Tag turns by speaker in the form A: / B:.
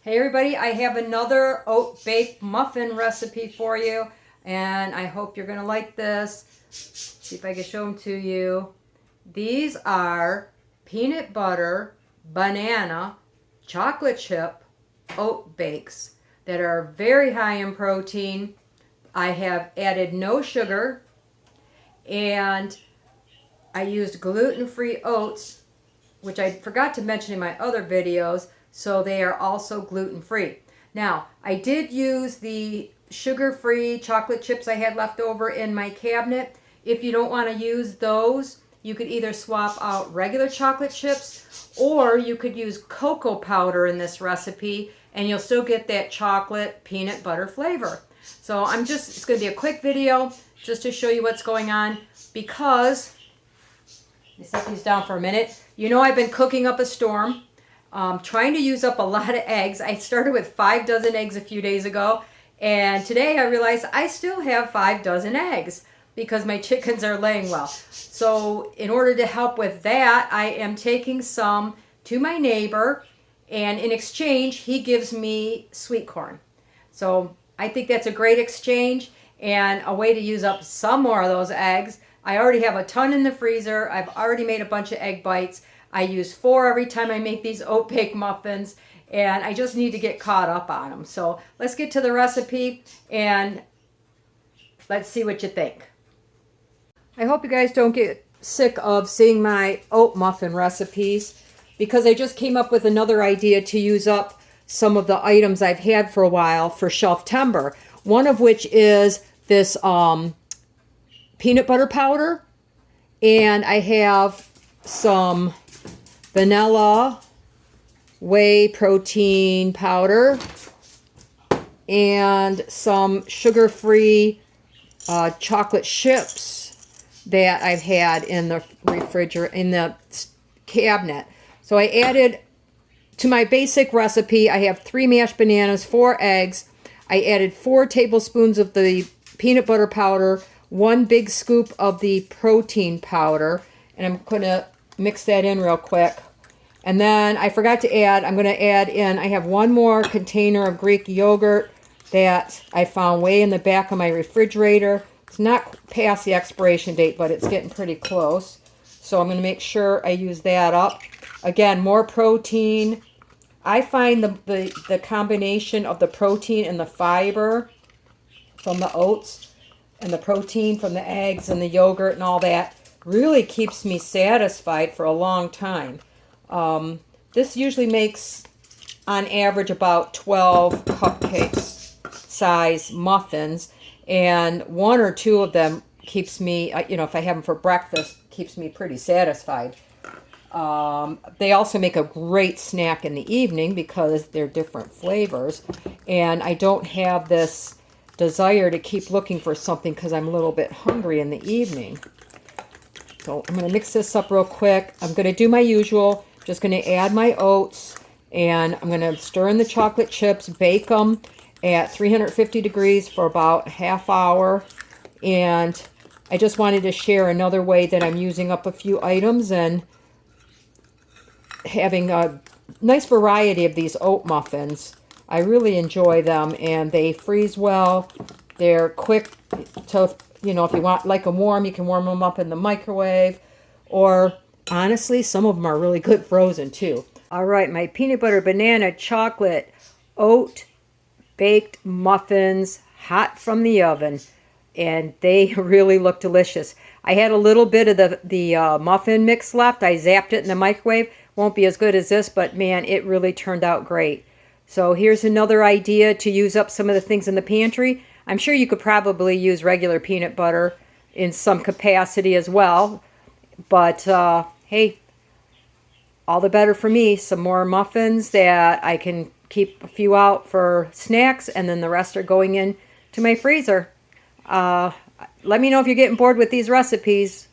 A: Hey everybody, I have another oat baked muffin recipe for you, and I hope you're gonna like this. See if I can show them to you. These are peanut butter, banana, chocolate chip oat bakes that are very high in protein. I have added no sugar, and I used gluten-free oats, which I forgot to mention in my other videos, so they are also gluten-free. Now, I did use the sugar-free chocolate chips I had left over in my cabinet. If you don't want to use those, you could either swap out regular chocolate chips, or you could use cocoa powder in this recipe, and you'll still get that chocolate peanut butter flavor. So it's going to be a quick video just to show you what's going on, because let me set these down for a minute. You know, I've been cooking up a storm, trying to use up a lot of eggs. I started with 5 dozen eggs a few days ago, and today I realized I still have 5 dozen eggs because my chickens are laying well. So in order to help with that, I am taking some to my neighbor, and in exchange, he gives me sweet corn. So I think that's a great exchange and a way to use up some more of those eggs. I already have a ton in the freezer. I've already made a bunch of egg bites. I use 4 every time I make these oat bake muffins, and I just need to get caught up on them. So let's get to the recipe and let's see what you think. I hope you guys don't get sick of seeing my oat muffin recipes, because I just came up with another idea to use up some of the items I've had for a while for Shelf-tember. One of which is this peanut butter powder, and I have some vanilla whey protein powder and some sugar-free chocolate chips that I've had in the refrigerator, in the cabinet. So I added to my basic recipe, I have 3 mashed bananas, 4 eggs. I added 4 tablespoons of the peanut butter powder, 1 big scoop of the protein powder, and I'm going to mix that in real quick. And then I forgot to add, I'm going to add in, I have 1 more container of Greek yogurt that I found way in the back of my refrigerator. It's not past the expiration date, but it's getting pretty close. So I'm going to make sure I use that up. Again, more protein. I find the combination of the protein and the fiber from the oats and the protein from the eggs and the yogurt and all that really keeps me satisfied for a long time. This usually makes, on average, about 12 cupcakes size muffins, and 1 or 2 of them keeps me, if I have them for breakfast, keeps me pretty satisfied. They also make a great snack in the evening because they're different flavors, and I don't have this desire to keep looking for something because I'm a little bit hungry in the evening. So I'm going to mix this up real quick. I'm going to do my usual, just going to add my oats, and I'm going to stir in the chocolate chips, bake them at 350 degrees for about ½ hour. And I just wanted to share another way that I'm using up a few items and having a nice variety of these oat muffins. I really enjoy them, and they freeze well. They're quick to, if you like them warm, you can warm them up in the microwave, or honestly, some of them are really good frozen too. All right, my peanut butter banana chocolate oat baked muffins, hot from the oven, and they really look delicious. I had a little bit of the muffin mix left. I zapped it in the microwave. Won't be as good as this, but man, it really turned out great. So here's another idea to use up some of the things in the pantry. I'm sure you could probably use regular peanut butter in some capacity as well, but hey, all the better for me. Some more muffins that I can keep a few out for snacks, and then the rest are going in to my freezer. Let me know if you're getting bored with these recipes.